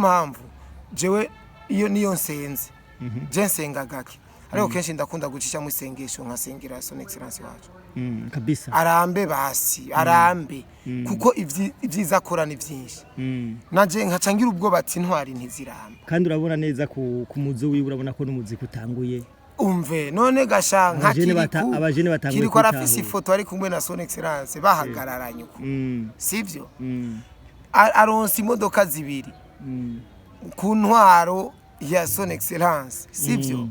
mpamvu jewe iyo niyo nsenze je nsenga gake ariko kenshi ndakunda gucisha mu isengesho nkasengera son excellence wacu kabisa arambe basi arambe kuko ivyiza akora ni vyinshi naje nkacangira ubwo bati ntwari ntiziramba kandi urabona neza ku muzi wiwe urabona ko n'umuziki utanguye umve none gasha abajene batanguye kiriko arafise ifoto ari kumwe na son excellence bahagararanye uko sivyo aronse imodoka zibiri ku ntwaro ya son excellence sivyo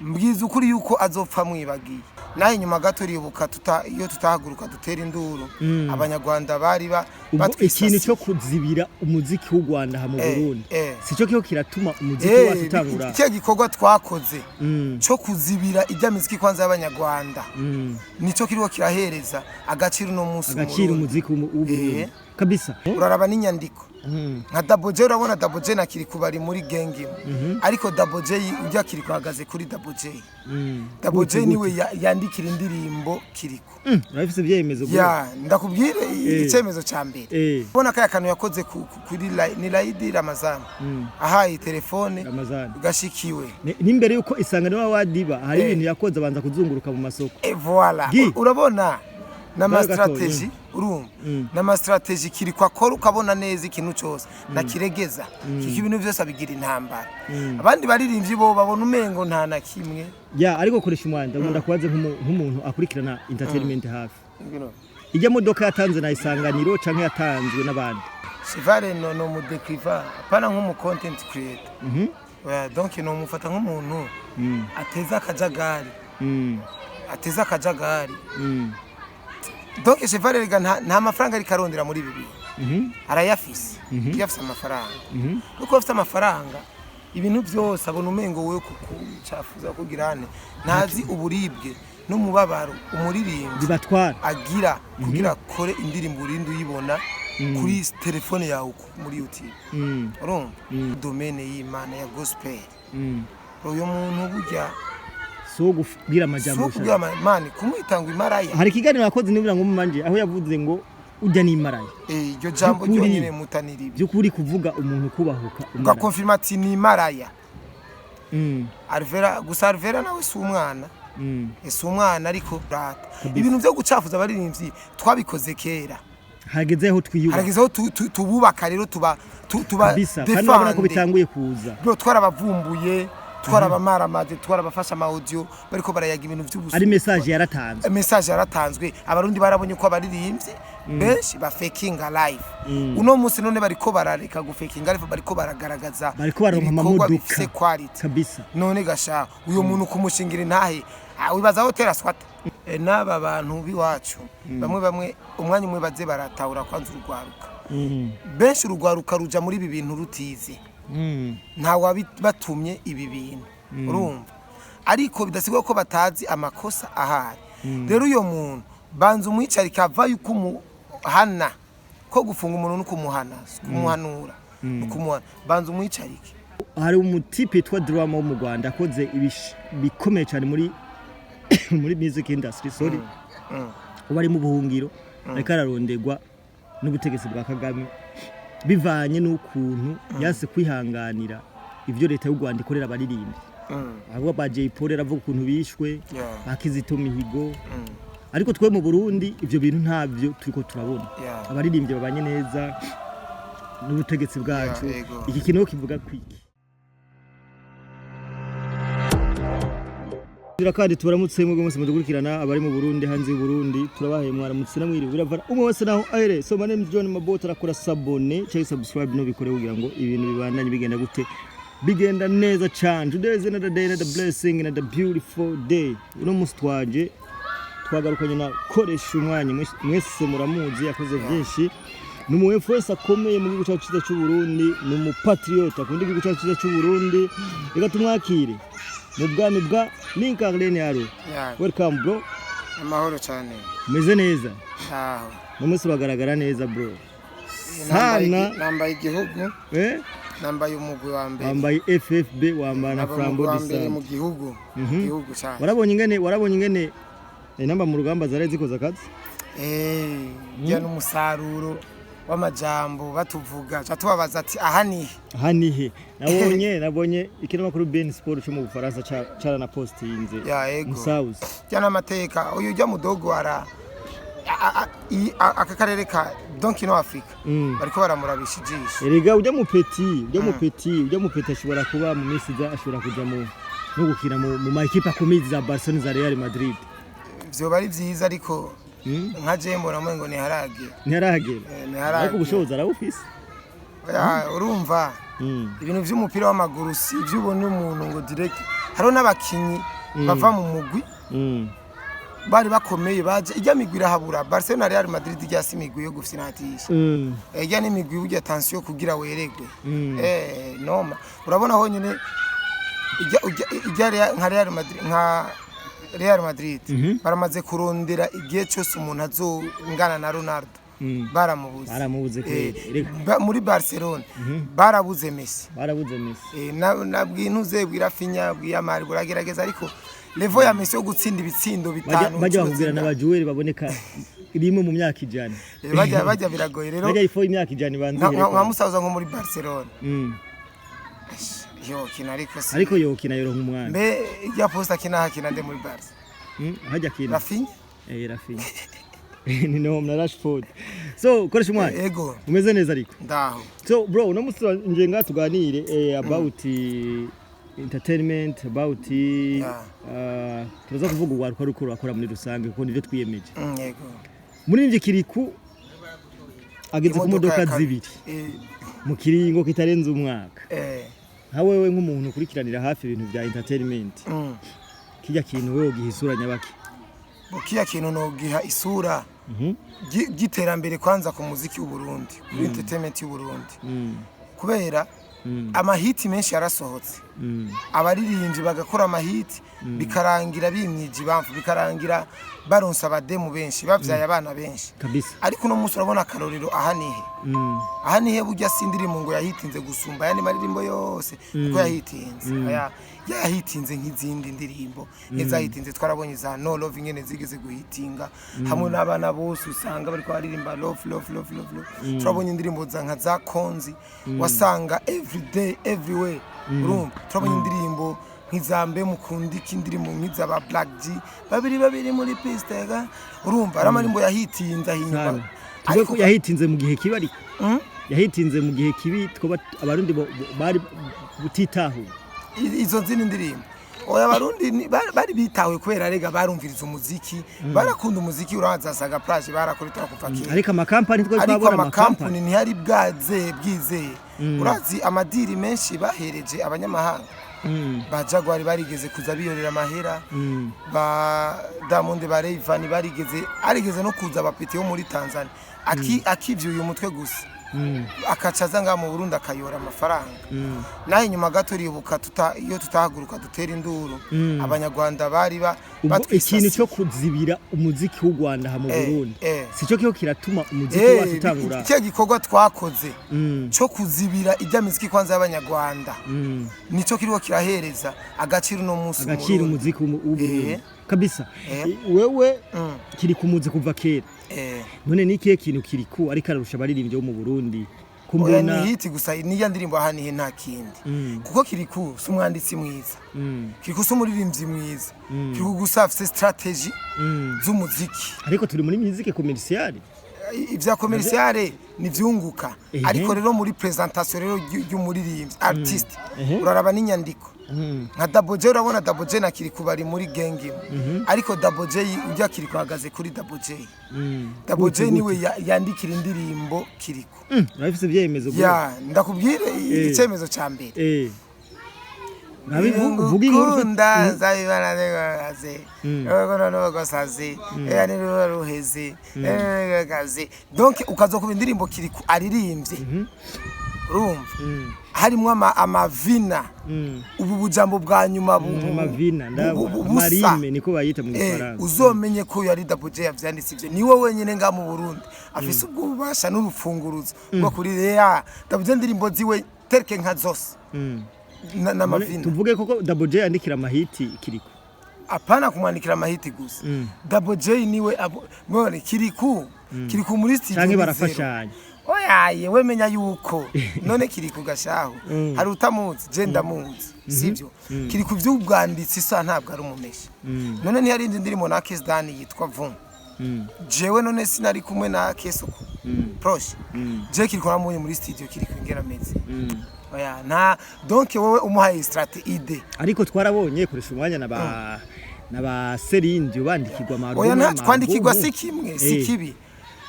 mbwiza ukuri yuko azopfa mwibagiye naye nyuma gato ribuka iyo tutahaguruka dutera induru abanyarwanda bari batwisasa ikintu cyo kuzibira umuziki w'u Rwanda ha mu Burundi sico kiho kiratuma umuziki wacu utangura cyo gikorwa twakoze cyo kuzibira ijya muziki kwanza y'abanyarwanda nico kiriko kirahereza agaciro no munsi agaciro umuziki w'u Burundi kabisa uraraba n'inyandiko nka Double J urabona Double J nakiri kubari muri gengi ariko Double J ujya kiri kuhagaze kuri Double J Double J niwe yandikira indirimbo kiriko urafise byemezo ya ndakubwire icyemezo ca mbere ubona kaya kantu yakoze kuri ni Laidi Ramazan ahaye telefone gashikiwe n'imbere yuko isangano wadiba hari ibintu yakoze abanza kuzunguruka mu masoko voilà urabona nama strategy nama strategy kiri kwa kora ukabona neza ikintu cyose nakiregeza kiki ibintu byose abigira intambara abandi baririmbyi bo babona umengo nta na kimwe ariko koresha umwanda nkunda kubaze nk'umuntu akurikirana entertainment hafi ijya modoka yatanze na isanganiro canke yatanzwe n'abandi Chevale no mu décriva pana nk'umu content creator donc no mufata nk'umuntu ateza akajagari donc Chevale nta mafaranga ari karondera muri bibi arayafise yafise amafaranga uko afite amafaranga ibintu byose abona umengo wewe kucafuza kugirane ntazi uburibwe n'umubabaro umuririmbi bibatwara agira kugira kore indirimbo urindi uyibona kuri telefone yawe muri YouTube urumva domaine y'Imana ya gospel uyo muntu burya so kugira amajambo mani kumwitanga imaraya hari kiganiro yakoze nibura ngo manje aho yavuze ngo ujya ni imaraya iryo jambo ryo nyine mutaniribi byo kuri kuvuga umuntu kubahuka ugakonfirma ati ni imaraya Alvera nawe si umwana ese umwana ariko rata ibintu byo gucafuza abaririmbyi twabikoze kera hagezeho tububaka rero tuba defend ko bitanguye kuza bro twarabavumbuye twarabamaramaje twarabafasha ama audio bariko barayaga ibintu by'ubuso ari message yaratanzwe abarundi barabonye ko abaririmbyi benshi ba faking live uno munsi none bariko barareka gufaking live bariko baragaragaza bariko baronka amamodoka kabisa none gasha uyo muntu kumushingira intahe wibaza hotera swata n'aba bantu biwacu bamwe umwanya umwe baze baratahura kwanza urugwaruka benshi urugwaruka ruja muri ibi bintu rutize ntawe batumye ibi bintu urumva ariko bidasigwa ko batazi amakosa ahari rero uyo muntu banza umwicarika ava yuko umuhana ko gufunga umuntu no kumuhanura banza umwicarike hari umutipe yitwa Drama wo mu Rwanda akoze bikomeye cyane muri music industry ubari mu buhungiro ariko ararondegwa n'ubutegetsi bwa Kagame bivanye n'ukuntu yase kwihanganira ivyo leta y'u Rwanda ikorera abaririmbi abo ba Jay Polly aravuga ukuntu bishwe bakizito mihigo ariko twe mu Burundi ivyo bintu ntavyo turiko turabona abaririmbyi babanye neza n'ubutegetsi bwacu iki kintu kivuga kwiki kandi turamutse mu gomose mudukurikirana abari mu Burundi hanze y'u Burundi turabahaye mwaramutse namwiriwe biravara umwe wese naho ahere so my name is John Mabota rakora sabone cyangwa subscribe no bikore kugira ngo ibintu bibandanye bigenda gute bigenda neza cyane. Today is another day, another blessing, another beautiful day. Uno munsi twaje twagarukanye na koresha umwanya mwese muramuzi yakoze byinshi numuwefu wese akomeye mu gihugu cyacu cy'u Burundi numupatriota kundi gihugu cyacu cy'u Burundi reka tumwakire mu bwami bwa Linkarlen yaro. Welcome bro. Amahoro cyane. Meze neza. Aho. Numuse bagaragara neza bro. Sana nambaye igihugu. Nambaye umugwi wa mbere. Wambaye FFB wambana na Flambo Disa. Mu gihugu. Gihugu cyane. Warabonye ingene namba mu rugamba zare zikoza akazi. Ya n'umusaruro w'amajambo batuvuga tubabaza ati aha nihe nabonye ikinyamakuru Ben Sport cyo mu Bufaransa cara na postinze Musauzi cyana amateka uyu ujya mudogo ara aka karere ka Donkino Africa bariko baramurabisha ijisho erega ujya mu peti ashobora kuba mu minsi ashobora kuja mu no gukina mu makipe akomeye za Barcelona za Real Madrid byo bari byiza ariko nka Jembo namwe ngo ntiharage ariko ubushobozi arabufise urumva ibintu by'umupira w'amaguru si by'ubone umuntu ngo direct haro n'abakinyi bava mu mugwi bari bakomeye baje ijya migwira habura Barcelona Real Madrid ijya simigwi yo gufinatisha ijya n'imigwi ujya tension kugira weregwe noma urabona ho nyine ijya nka Real Madrid baramaze kurondera igihe cyose umuntu azongana na Ronaldo baramubuze muri Barcelona barabuze Messi nabwintuze bwirafinya bwiyamari buragerageza ariko level ya Messi yo gutsinda ibitsindo bitanu bajya bakubwira n'abajuweri baboneka rimwe mu myaka ijana bajya biragoye rero bajya ifo imyaka ijana banzire nka musaza nko muri Barcelona kina ariko yokina yoro nk'umwana mbe ijya posta kina nde muri Barca hajya kina Rafinha ni no na Rashford so koresha umwana yego umeze neza ariko ndaho so bro no musura nje nga tuganire about entertainment about tuza kuvuga uwaruka rukuru akora muri rusange kuko nivyo twiyemeje yego muri nje Kiriku ageze ku modoka zibiri mu kiringo kitarenze umwaka nka wewe nk'umuntu ukurikiranira hafi ibintu bya entertainment kijya kintu wewe gihisura nyabaki bukiya kintu no giha isura giterambere kwanza ku muziki w'u Burundi ku entertainment y'u Burundi kubera amahiti menshi yarasohotse abaririmbyi bagakora amahiti bikarangira bimyiji bamfu bikarangira baronsa abademu benshi bavyaye abana benshi kabisa ariko no musi urabona akarorero ahanihe burya sindirimbo ngo yahitinze gusumba yani maririmbo yose kuko yahitinze nk'izindi ndirimbo n'izahitinze twarabonye za No Love ingene zigeze guhitinga hamwe n'abana bose usanga bari kwaririmba love turabonye indirimbo nka za Konzi wasanga everyday everywhere urumva turabonye indirimbo nk'izambe mukundika indirimbo nk'iza ba Black G babiri muri piste urumva aramarimbo yahitinze ahinga ariko yahitinze mu gihe kibi ariko yahitinze mu gihe kibi twoba abarundi bari butitaho izo nzindi ndirimbo oya abarundi bari bitawe kubera rega barumviriza umuziki barakunda umuziki urazasaga plage barakorita kufakira ariko amakampani twabona ariko amakampani ni hari bwizeye urazi amadiri menshi bahereje abanyamahanga ba Jaguar barigeze kuza biyorera amahera ba Diamond ba Rayvanny arigeze no kuza abapeti yo muri Tanzania akivyuye umutwe gusa akacaza nga mu Burundi akayora amafaranga naho inyuma gato ribuka iyo tutahaguruka dutera induru abanyarwanda bari ikintu cyo kuzibira umuziki w'u Rwanda ha mu Burundi sico kiyo kiratuma umuziki wacu utangura cyo gikorwa twakoze cyo kuzibira ijya muziki kwanza y'abanyarwanda nico kiriho kirahereza agaciro no musi agaciro umuziki w'u Burundi kabisa wewe kiri kumuzi kuva kera none nikiye kintu Kiriku ariko ararusha baririmbye wo mu Burundi kumbona hiti gusa niya ndirimbo ahanihe nta kindi kuko Kiriku sumwanditsi mwiza Kiriku sumuririmbyi mwiza Kiriku gusa afite strategy z'umuziki ariko turi muri musique commerciale ivya commerciale nivyunguka ariko rero muri presentation rero y'umuririmbyi artist uraraba n'inyandiko nka Double J urabona Double J na Kiriku bari muri gengi ariko Double J ujya Kiriku ahagaze kuri Double J Double J niwe yandikira indirimbo Kiriku urafise byemezo ndakubwire icyemezo ca mbere nabivuga inkuru ndazabibana ndegaze no gosaze yani ruheze gaze donc ukazokuba indirimbo Kiriku aririmbye urumva harimo amavina ubu bujambo bwa nyuma amavina marime niko bayita mu Faransa uzomenye ko yari Double J yavyanditse ivyo niwe wenyene nga mu Burundi afise ububasha n'urufunguruzo rwo kuri Double J ndirimbo ziwe terke nka zose na mavina tuvuge koko Double J yandikira amahiti Kiriku apana kumwandikira amahiti gusa Double J niwe none Kiriku muri studio canke barafashanya oyaye wemenya yuko none kiri kugashaho hari utamuzi je ndamuzi sivyo kiri ku vy'ubwanditsi sa ntabwo ari umumeshi none ntiyari ndirimo na Case Dani yitwa Vum jewe none sinari kumwe na Kesoko proche je kiri kwa munye muri studio kiri kwingera meze oya na donc wowe umuhaye strategy ariko twarabonye koresha umwanya naba Serindi bandikirwa amarugo oya nta kwandikirwa si kimwe si kibi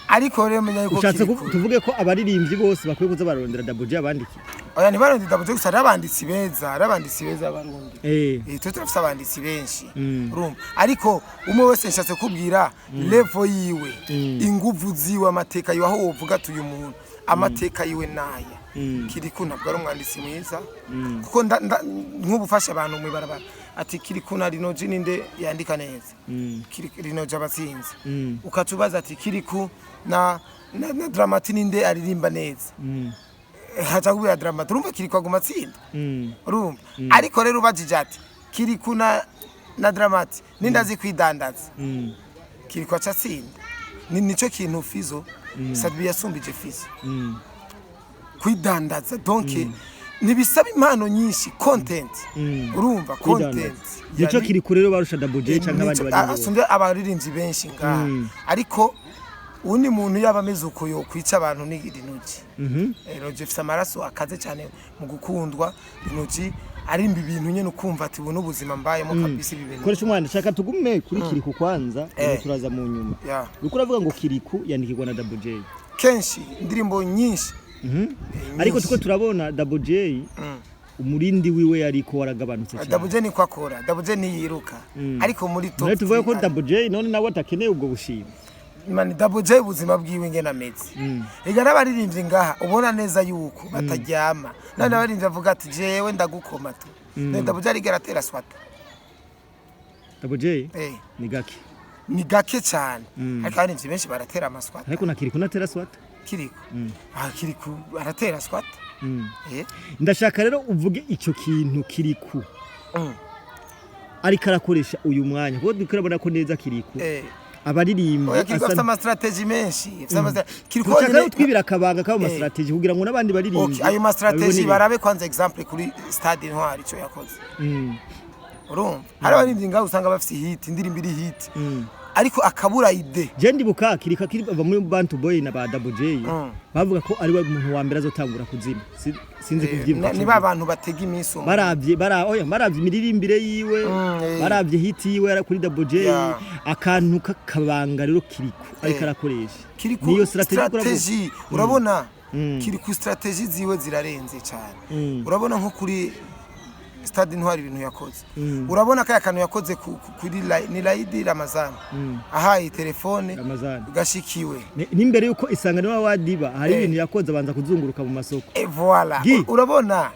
ariko rero menya yuko ushatse tuvuge ko abaririmbyi bose bakwiye kuza barondera Double J abandikira oya ntibarondera Double J gusa arabanditsi beza abarundi turafise abanditsi benshi urumva ariko umwe wese nshatse kubwira level yiwe inguvu ziwe amateka yiwe aho wovuga tuyu muntu amateka yiwe naya Kiriku ntabwo ari umwanditsi mwiza kuko nk'ubufasha abantu mu barabara ati Kiriku na Rinoji ninde yandika neza Rinoji abatsinze ukatubaza ati Kiriku na Dramati ninde aririmba neza hacha kubira Dramati urumva Kiriku aguma atsinda urumva ariko rero ubajije ati Kiriku na Dramati ninde azi kwidandaza Kiriku acatsinda nico kintu Fizo Sadbi yasumbije Fizo kwidandaza donc nibisaba impano nyinshi content urumva content nico kiri kurero barusha Double J canka abandi bari asunde abaririmbyi benshi ngaha ariko undi muntu yaba ameze uko yo kwica abantu ni Rinoji Rinoji afite amaraso akaze cyane mu gukundwa Rinoji arimba ibintu nyene ukumva ati buno ubuzima mbayemo kabisa ibintu koresha umwana shaka tugume kuri Kiriku kwanza turaza mu nyuma uko uravuga ngo Kiriku yandikirwa na Double J kenshi indirimbo nyinshi ariko tuko turabona Double J umurindi wiwe yariko waragabanutse cyane Double J niko akora Double J niyiruka ariko muri top none tuvuye ko Double J none nawe atakeneye ubwo bushima mani Double J ubuzima bwiwe ngena ameze ega n'abaririmbyi ngaha ubona neza yuko bataryama none abaririmbyi avuga ati jewe ndagukoma tu none Double J arigera atera swata Double J ni gake cyane ariko abaririmbyi benshi baratera amaswata ariko na Kiriku natera swata Kiriku Kiriku aratera swata ndashaka rero uvuge ico kintu Kiriku ariko arakoresha uyu mwanya kuko dukurabona ko neza Kiriku abaririmbi asa ama strategy menshi Kiriku cyangwa twibira akabanga ka ama strategy kugira ngo nabandi baririmbi ayo ma strategy barabe kwanza example kuri Stade Intwari cyo yakoze urumva hari abaririmbi ngaho usanga bafite hit indirimbo iri hit ariko akabura ide je ndibuka Kiriku bava muri Bantu Boy na ba Double J bavuga ko ari we muntu wa mbere azotangura kuzima sinzi kuvyibuka ni babantu batega iminsi baravye imiririmbire yiwe baravye hit yiwe kuri Double J akantu kakabanga rero Kiriku ariko arakoresha niyo strategy urabona Kiriku strategy ziwe zirarenze cyane urabona nko kuri Stade Intwari ibintu yakoze urabona ko yakantu yakoze kuri ni Laidi Ramazan ahaye telefone gashikiwe nimbere yuko isanganiro wadiba hari ibintu yakoze abanza kuzunguruka mu masoko voilà urabona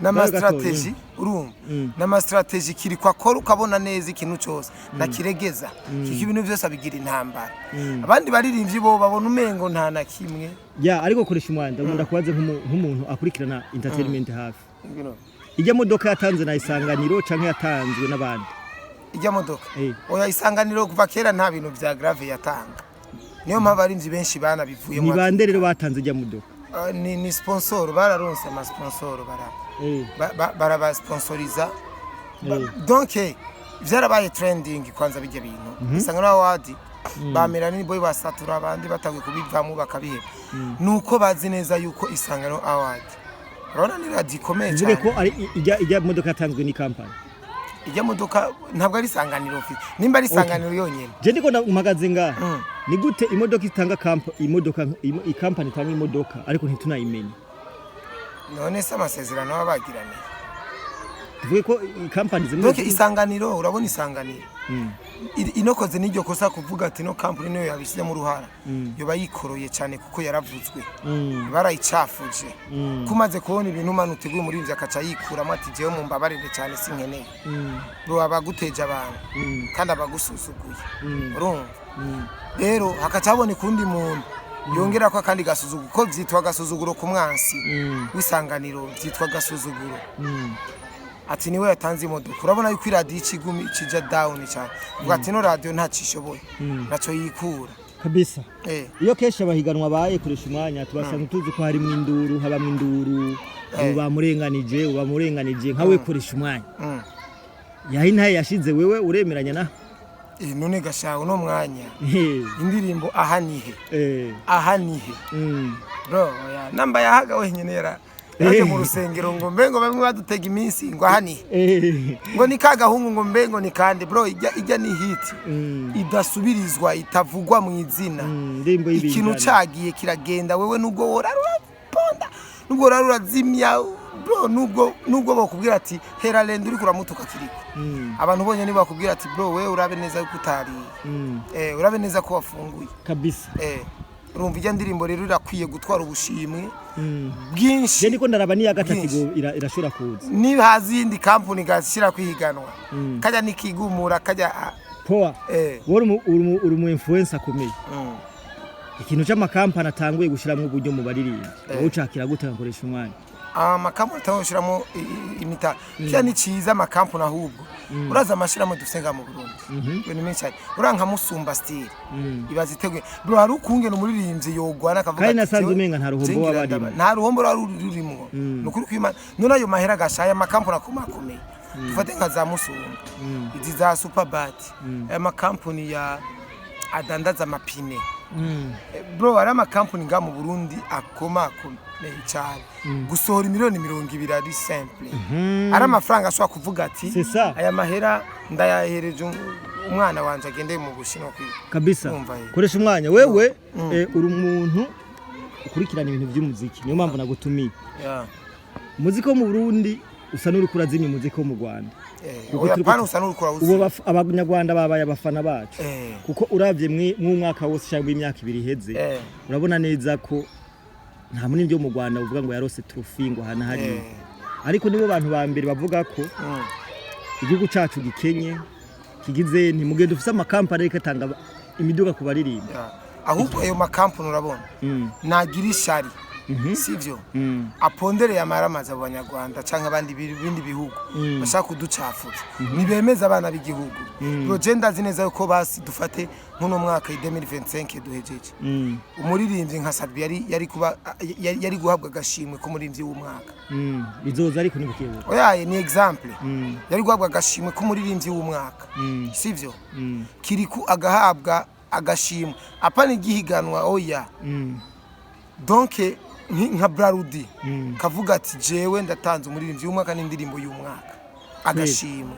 nama strategy urumva nama strategy kiri kwa kora ukabona neza ikintu cyose nakiregeza kiki ibintu byose abigira intambara abandi baririmbyi bo babona umengo nta na kimwe ariko koresha umwanda ndakubaze nk'umuntu akurikirana entertainment hafi ijya modoka yatanze na isanganiro canke yatanzwe n'abandi ijya modoka oya isanganiro kuva kera nta bintu bya grave yatanga niyo mpabarinzi benshi bana bivuye mu bande rero batanze ijya modoka ni sponsor bararonse ama sponsor bara sponsoriza donc vyarabaye trending kwanza bijye bintu isanganiro award bamera ni boy basatura abandi batagwe kubivamo bakabiheba nuko bazi neza yuko isanganiro award Rona ni radikomeye cyane. Ko ari ijya modoka yatanzwe ni company. Ijya modoka ntabwo ari isanganiro ofisi. Nimba ari isanganiro yonyene. Je ndiko ndumagaze nga. Ni gute imodoka itanga imodoka company itanga imodoka ariko ntitunayimenya. None se amasezerano abagirane. Tuvuge ko company zimwe donc isanganiro urabona isanganiro. Inokoze n'iryo kosa kuvuga ati no company niyo yabishyize mu ruhara yo bayikoroye cyane kuko yaravuzwe barayicafuje kumaze kubona ibintu manuteguye muri ivyo akaca yikuramo ati jewe mu mbabarire cyane sinkeneye bro abaguteje abantu kandi abagususuguye urumva rero hakacabona kundi muntu yongera ko kandi gasuzuguro ko vyitwa gasuzuguro ku mwansi wisanganiro vyitwa gasuzuguro ati niwe yatanze imodoka urabona yuko iradiyo ikigumi ikija down cyane uvuga ati no radio nta cishoboye naco yikura kabisa iyo kesha bahiganwa baye kuresha umwanya tubasanga tuzi ko hari mwinduru haba mwinduru ubamurenganije nkawe kuresha umwanya yahinaye yashize wewe uremeranya na none gashaho no mwanya indirimbo ahanihe bro ya namba yahaga wenyene yaje mu rusengero ngo mbengo bamwe badutega iminsi ngo ahanihe ngo ni kagahungu ngo mbengo ni kandi bro ijya ni hit idasubirizwa itavugwa mu izina ikintu cagiye kiragenda wewe nubwo woraponda nubwo worazimya bro nubwo bakubwira ati heralend uri kuramutuka kiriko abantu bonye niba bakubwira ati bro wewe urabe neza yuko utari urabe neza ko wafunguye kabisa urumva ijya ndirimbo rero irakwiye gutwara ubushimwe bwinshi niko ndaraba ni ya gatatu irashura kuza ni hazindi company gashira kwihiganwa kajya nikigumura kajya poa uri mu influencer akomeye ikintu cy'amakampani atanguye gushiramwe uburyo mu baririmba wowe ucakira gute ngakoresha umwanya amakampani atangushiramo imita kya ni ciza amakampani ahubwo uraza amashiramo dusenga mu Burundi ibintu menshi uranka musumba style ibaziteguye bro hari ukungena umuririmbyi yogwana akavuga kandi nasanze umenga nta ruhombo wabadima nta ruhombo rurimo nukuri kwima none ayo mahera gashaya amakampani akomakomeye dufate nka za musumba izi za superbat aya makampani ya adandaza amapine bro ari amakampani nga mu Burundi akomakomeye cyane gusohora miliyoni 200 ari simple ari amafaranga ashobora kuvuga ati aya mahera ndayahereje umwana wanje agende mu Bushinwa kabisa koresha umwanya wewe uri umuntu ukurikirana ibintu by'umuziki niyo mpamvu nagutumiye muziki wo mu Burundi usa n'uri kurazimya umuziki wo mu Rwanda Uyapana usa n'uri kurawuzi abanyarwanda babaye abafana bacu kuko uravye mw'umwaka wose cyangwa imyaka 2 iheze urabona neza ko nta munini byo mu Rwanda uvuga ngo yarose trophy ngo hana hari ariko nibo bantu ba mbere bavuga ko igihugu cacu gikenye kigize ntimugende ufise amakampani ariko atanga imiduga ku baririmba ahubwo ayo makampani urabona nagira ishari sivyo apondere yamaramaza abanyarwanda canke abandi bindi bihugu bashaka kuducafuza nibemeza abana b'igihugu project azineza yuko basi dufate nkuno mwaka 2025 duhejeje umuririmbyi nka Sadbi yari guhabwa gashimwe ko muririmbyi w'umwaka bizoza ariko nibukiwe oyaye ni example yari guhabwa gashimwe ko muririmbyi w'umwaka sivyo kiriku agahabwa agashimwe apana igihiganwa oya donc nka Brarudi kavuga ati jewe ndatanze umuririmbyi w'umwaka n'indirimbo y'umwaka agashimwe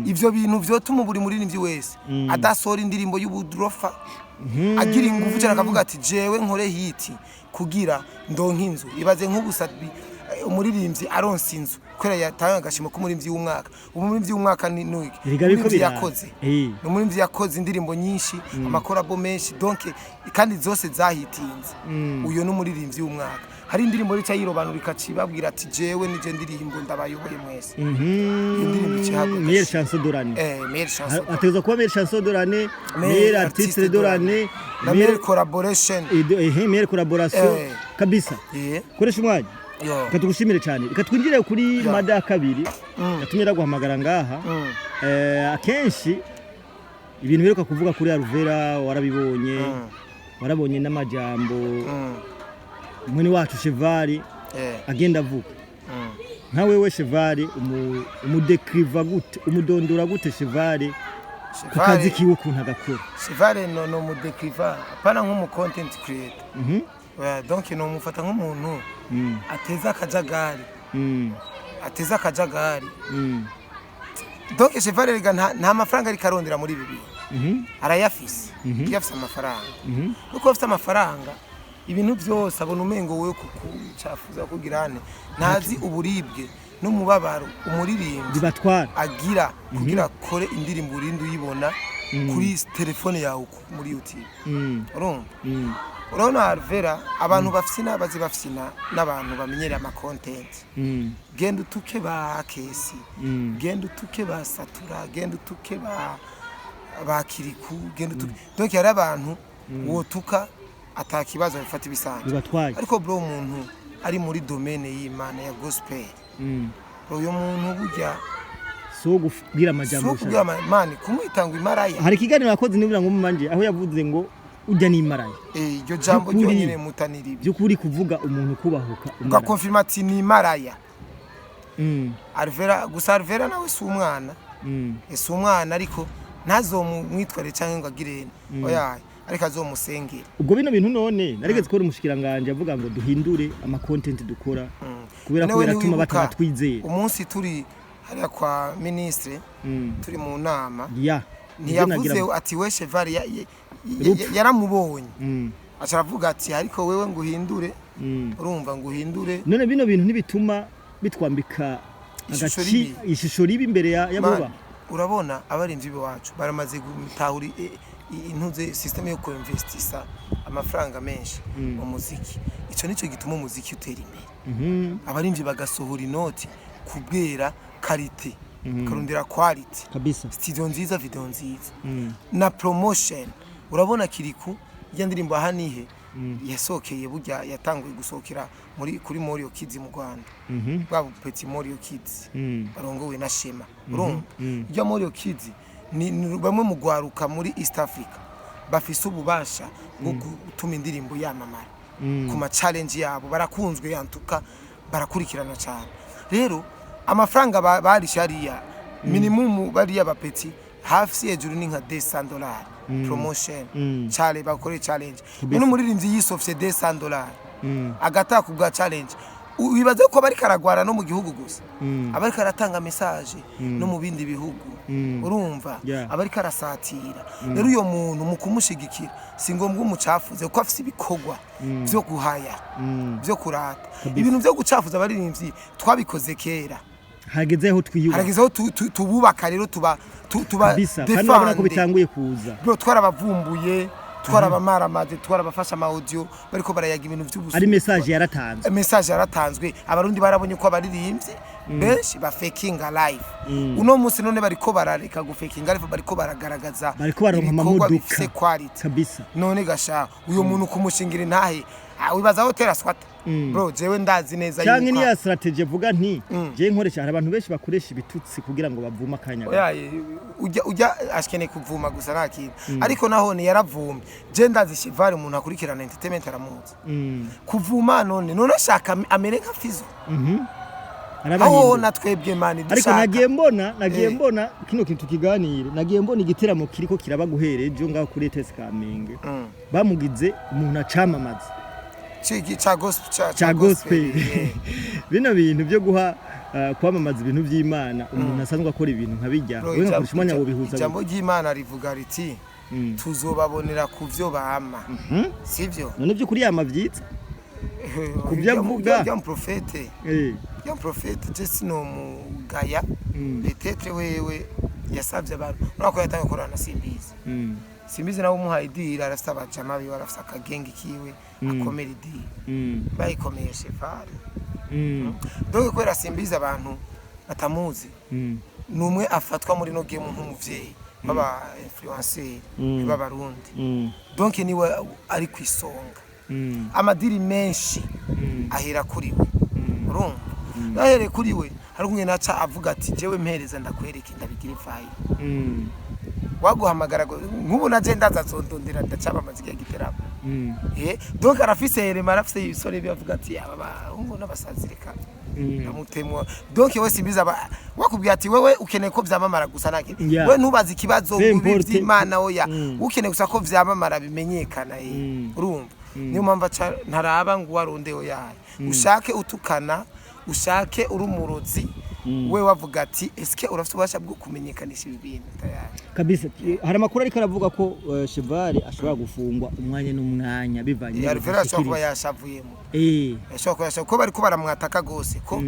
ivyo bintu vyotuma buri muririmbyi wese adasora indirimbo y'ubudrofa agira ingufu cyane akavuga ati jewe nkore hit kugira ndonka inzu ibaze nk'ubusadbi umuririmbyi aronse inzu kwera yatanga agashimo ko umuririmbyi w'umwaka umuririmbyi w'umwaka ni nuko yakoze umuririmbyi yakoze indirimbo nyinshi amakorabo menshi donc kandi zose zahitinze uyo n'umuririmbyi w'umwaka hari indirimbo rica yirobanurika cibabwira ati jewe nije ndirimbo ndabayoboye mwese indirimbo cihabwa meilleure chanson de l'année meilleure chanson ateza kuba meilleure chanson de l'année meilleure artiste de l'année meilleure collaboration meilleure collaboration kabisa koresha umwanya katugushimire cyane katwinjire kuri mada kabiri gatumira guhamagara ngaha akenshi ibintu biruka kuvuga kuri Alvera warabonye n'amajambo mwene wacu Chevari agenda avuga nka wewe Chevari umudekriva gute umudondora gute Chevari kukazi kiwe ukuntu agakora Chevari no mudekriva apana nk'umu content creator donc no mufata nk'umuntu ateza akajagari donc Chevari nta mafaranga ari karondera muri bibi arayafise yafise amafaranga uko afite amafaranga ibintu byose abona umengo wewe kucafuza kugirane ntazi uburibwe n'umubabaro umuririmbyi bibatwara agira kugira kore indirimbo urindi uyibona kuri telefone yawe muri YouTube urabona Alvera abantu bafisina bazi bafisina n'abantu bamenyera ama content genda utuke ba Kesi genda utuke ba Satura genda utuke ba Kiriku genda utuke donc yari abantu wotuka atakibazo bifata ibisanzwe ariko bro umuntu ari muri domaine y'Imana ya gospel uyo muntu burya so kugira amajambo mani kumwitanga imaraya hari kiganiro yakoze nibura ngo manje aho yavuze ngo ujya ni maraya iryo jambo ryonyine mutaniribi byukuri kuvuga umuntu kubahuka ugakonfirma ati ni maraya Alvera nawe si umwana si umwana ariko ntazomwitware cyangwa ngo agirene oya ariko azomusengera ubwo bino bintu none narigeze ko umushikiranganje avuga ngo duhindure ama content dukora kubera ko biratuma batabatwizeye umunsi turi hariya kwa ministre turi mu nama ntiyavuze ati we Cheval yaramubonye acaravuga ati ariko wewe ngo uhindure urumva ngo uhindure none bino bintu ntibituma bitwambika ishusho ribi imbere y'abuba urabona abarinzi biwacu baramaze gutahura intuze system yo kuinvestisa amafaranga menshi mu muziki ico nico gituma umuziki utera imbere abarinzi bagasohora inoti kubwera quality karundira quality kabisa studio nziza video nziza na promotion urabona kiriku ya ndirimbo ahanihe yasokeye burya yatanguye gusokera kuri Morio Kids mu Rwanda bwa Petit Morio Kids barongowe na Shema urumva ya Morio Kids ni bamwe mu gwaruka muri East Africa bafise ububasha bwo gutuma indirimbo yamamara ku ma challenge yabo barakunzwe yantuka barakurikirana cyane rero amafaranga bari shariya minimum bari y'abapeti hafi hejuru ni nka $200 promotion challenge bakore challenge uno muririmbyi yisofye $200 agataka kubwa challenge wibaze ko bari karagwara no mu gihugu gusa abari karatanga message no mu bindi bihugu urumva abari karasatira rero uyo muntu mu kumushigikira singombwa umucafuze ko afise ibikogwa byo guhaya byo kurata ibintu byo gucafuza abaririmbyi twabikoze kera hagezeho twiyuba hagezeho tububaka rero tuba defend ko bitanguye kuza bro twarabavumbuye twarabamaramaze twarabafasha ama audio bariko barayaga ibintu by'ubuso ari message yaratanzwe abarundi barabonye ko abaririmbyi benshi ba faking live uno munsi none bariko barareka gu faking live bariko baragaragaza bariko baronka amamodoka kabisa none gasha uyo muntu kumushingira intahe wibaza hotera swata bro jewe ndazi neza cyangwa ni ya strategy vuga nti je nkoresha hari abantu benshi bakoresha ibitutsi kugira ngo bavuma kanya ujya ashkene kuvuma gusa nakindi ariko naho ni yaravumye je ndazi Cheval umuntu akurikirana entertainment aramuzi kuvuma none shaka amere nka Fizo aho natwebwe mani dushaka ariko nagiye mbona kino kintu kiganire nagiye mbona igiteramo kiriko kiraba guhereje ngaho kuri ETS Kamenge bamugize umuntu acamamaza chiki cha gospel bino bintu byo guha kwamamaza ibintu by'Imana umuntu asanzwe akora ibintu nkabijya we nkakurusha umanya wo bihuza jambo ry'Imana rivuga riti tuzobabonera kuvyo bama sivyo none byo kuri yamavyitse kubyavuga ya profete ya profete just no mugaya peut-être wewe yasavye abantu urako yatanga korana simbizi nawo umuhaye idira arasaba jamabi warafisa akagengi kiwe akomera idira bayikomeye Cheval donc kwera simbizi abantu batamuzi numwe afatwa muri no game nk'umuvyeyi baba influencer b'abarundi donc niwe ari kwisonga amadiri menshi ahera kuri we urumva ahere kuri we hari kumwe naca avuga ati jewe mpereza ndakwereka ndabigira ifayi waguhamagara nk'ubu naje ndazazondondera ndacabamaze igiteramo donc arafise elema arafise ibisore bivuga ati aba ngo n'abasazireka namutemwa donc we simbiza wakubwiye ati wewe ukeneye ko vyamamara gusa nake we ntubaza ikibazo by'Imana oya ukeneye gusa ko vyamamara bimenyekana urumva niyo mpamvu ntaraba ngo warondeho yaye ushake utukana ushake urumurozi we wavuga ati eske urafite ubasha bwo kumenyekanisha ibintu tayari kabisa hari amakuru ariko aravuga ko Cheval ashobora gufungwa umwanya n'umwanya bivanye n'ibyo yashavuyemo ashobora ko bari ko baramwataka gose ko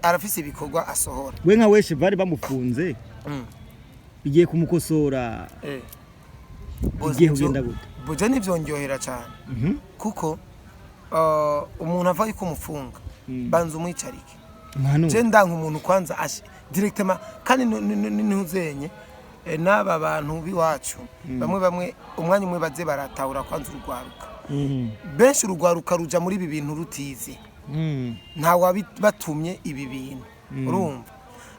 arafise ibikorwa asohora we nka we Cheval bamufunze bigiye kumukosora igihe ugenda gute boje nivyonyohera cyane kuko umuntu ava yuko umufunga banza umwicarike je ndanga umuntu kwanza directement kandi ntuzenye n'aba bantu biwacu bamwe umwanya umwe baze baratahura kwanza urugwaruka benshi urugwaruka ruja muri ibi bintu rutize nta wabatumye ibi bintu urumva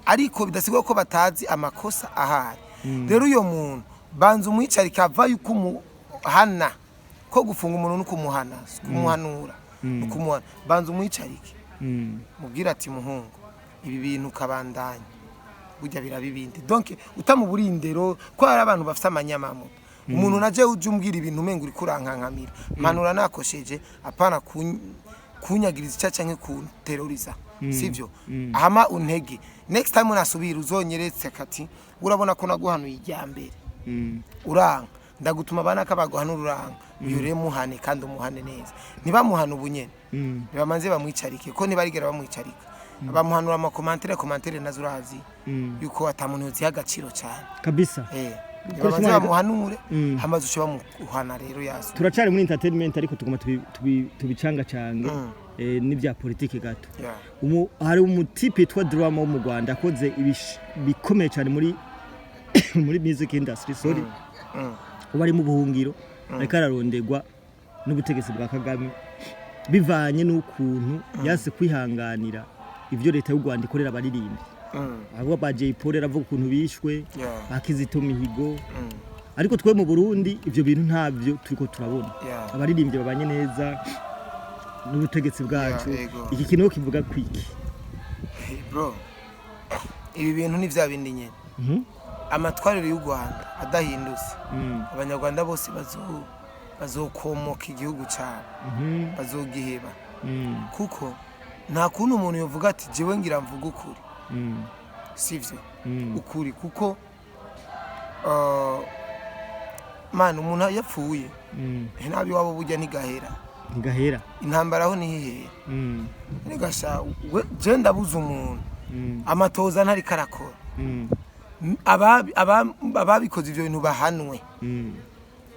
ariko bidasigwa ko batazi amakosa ahari rero uyo muntu banza umwicarika ava yuko hana ko gufunga umuntu no kumuhana kumuhanura no kumuhana banza umwicarike mubwira ati muhungu ibi bintu kabandanya burya birabibindi donc utamuburindero ko hari abantu bafite amanyamamo umuntu naje uje umbwira ibintu umenga uri kurankankamira manura nakosheje apana kunyagiriza icyaca nke kunteroriza sivyo ahama untege next time unasubira uzonyeretse kati urabona ko naguhanuye ijyambere uranga ndagutuma abana kabaguhanura uranga yure muhane kandi umuhane neza nibamuhana ubunyene nibamanze bamwicarike ko nibarigera bamwicarika abamuhanura ama commentaire nazo urazi yuko atamuntu uzi agaciro cyane kabisa nibamanze bamuhanure hamaze ushe bamuhana rero yazo turacari muri entertainment ariko tugoma tubicanga cange n'ibya politike gato hari umutipe yitwa Drama wo mu Rwanda akoze bikomeye cyane muri music industry sorry ubari mu buhungiro ariko ararondegwa n'ubutegetsi bwa Kagame bivanye n'ukuntu yase kwihanganira ivyo leta y'u Rwanda ikorera abaririmbi abo ba Jay Polly aravuga ukuntu bishwe bakizito mihigo ariko twe mu Burundi ivyo bintu ntavyo turiko turabona abaririmbyi babanye neza n'ubutegetsi bwacu iki kintu kivuga kwiki bro ibi bintu ni vya bindi nyene amatwarire y'u Rwanda adahindutse abanyarwanda bose bazokomoka igihugu cyabo bazogiheba kuko nta kuntu umuntu yovuga ati jewe ngira mvuga ukuri sivyo ukuri kuko man umuntu yapfuye nabi wabo bujya ntigahera intambara aho nihihera nigasha je ndabuza umuntu amatoza ntari karakora ababikoze ivyo bintu bahanwe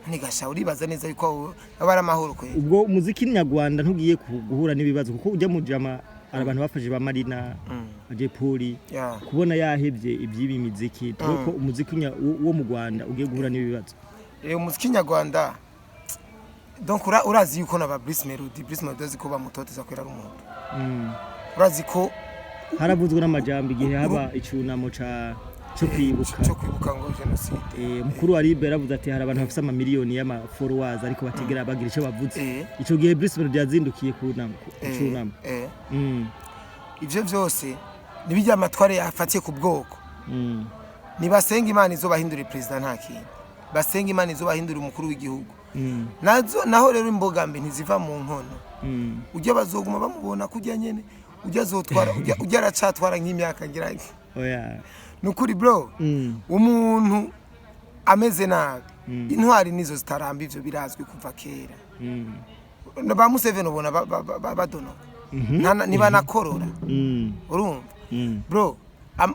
nigasha uribaza neza yuko abara amahoro kwe ubwo umuziki nyarwanda ntugiye guhura n'ibibazo kuko ujya mu drama abantu bafashe ba Marina Jay Polly kubona yahebye ibyibi miziki ko umuziki wo mu Rwanda ugiye guhura n'ibibazo umuziki nyarwanda donc urazi yuko na ba Bruce Melody ziko bamutoteza kwera rumuntu urazi ko haravuzwe n'amajambo igihe haba icunamo cyo kwibuka ngo genocide mukuru wa Libe yaravuze ati hari abantu bafite amamiliyoni y'ama followers ariko batigera bagira icyo bavuze ico gihe Bruce Melody yazindukiye kunama icunamo ivyo byose nibijya amatware yafatiye ku bwoko nibasenga Imana izo bahindura president nta kintu basenga Imana izo bahindura umukuru w'igihugu naho rero imbogambe ntiziva mu nkono ujya bazoguma bamubona kujya nyene ujya azotwara ujya aracatwara nk'imyaka ngiranye nukuri bro umuntu ameze nabi intwari nizo zitaramba ivyo birazwi kuva kera ba Museveni ubona badono niba nakorora urumva bro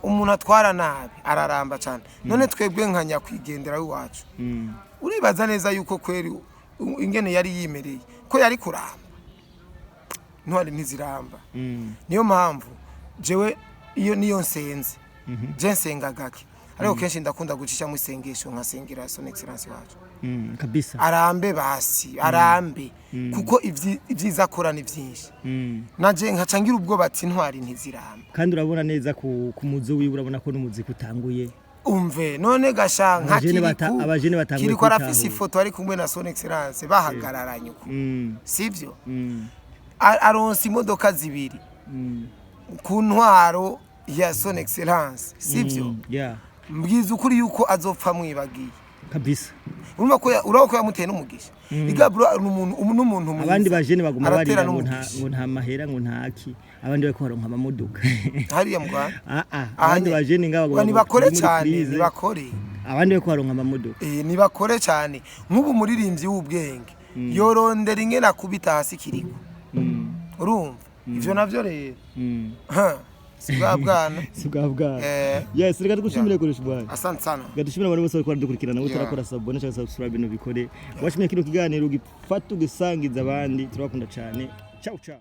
umuntu atwara nabi araramba cyane none twebwe nkanya kwigendera w'iwacu uribaza neza yuko kweri ingene yari yimereye ko yari kuramba ntwari ntiziramba niyo mpamvu jewe iyo niyo nsenze je nsenga gake ariko kenshi ndakunda gucisha mu isengesho nkasengera son excellence wacu kabisa arambe basi arambe kuko ivyiza akora ni byinshi naje nkacangira ubwo bati ntwari ntiziramba kandi urabona neza ku muzo wiwe urabona ko n'umuziki utanguye umve none gasha abajene batanguye kiriko arafise ifoto ari kumwe na son excellence bahagararanye uko sivyo aronse imodoka zibiri ku ntwaro ya son excellence sivyo mbwiza ukuri yuko azopfa mwibagiye kabisa urumva ko yamuteye n'umugisha igabro n'umuntu abandi bajene baguma barira ngo nta mahera ngo ntaki abandi bako baronka amamodoka hariya mwa abandi bajene ngabo nibakore cyane nibakore abandi bako baronka amamodoka nibakore cyane nk'ubu muririmbyi w'ubwenge yorondera ingena kubita hasi kiriko urumva ivyo navyo rero Sibabwana. Yes, reka tugushimire kurisha bwana. Asante sana. Gadushimira abantu bose bakora dukurikirana utarakora sabone cyangwa subscribe no bikore. Washimye kino kiganiro gifata ugisangiza abandi turakunda cyane. Ciao ciao.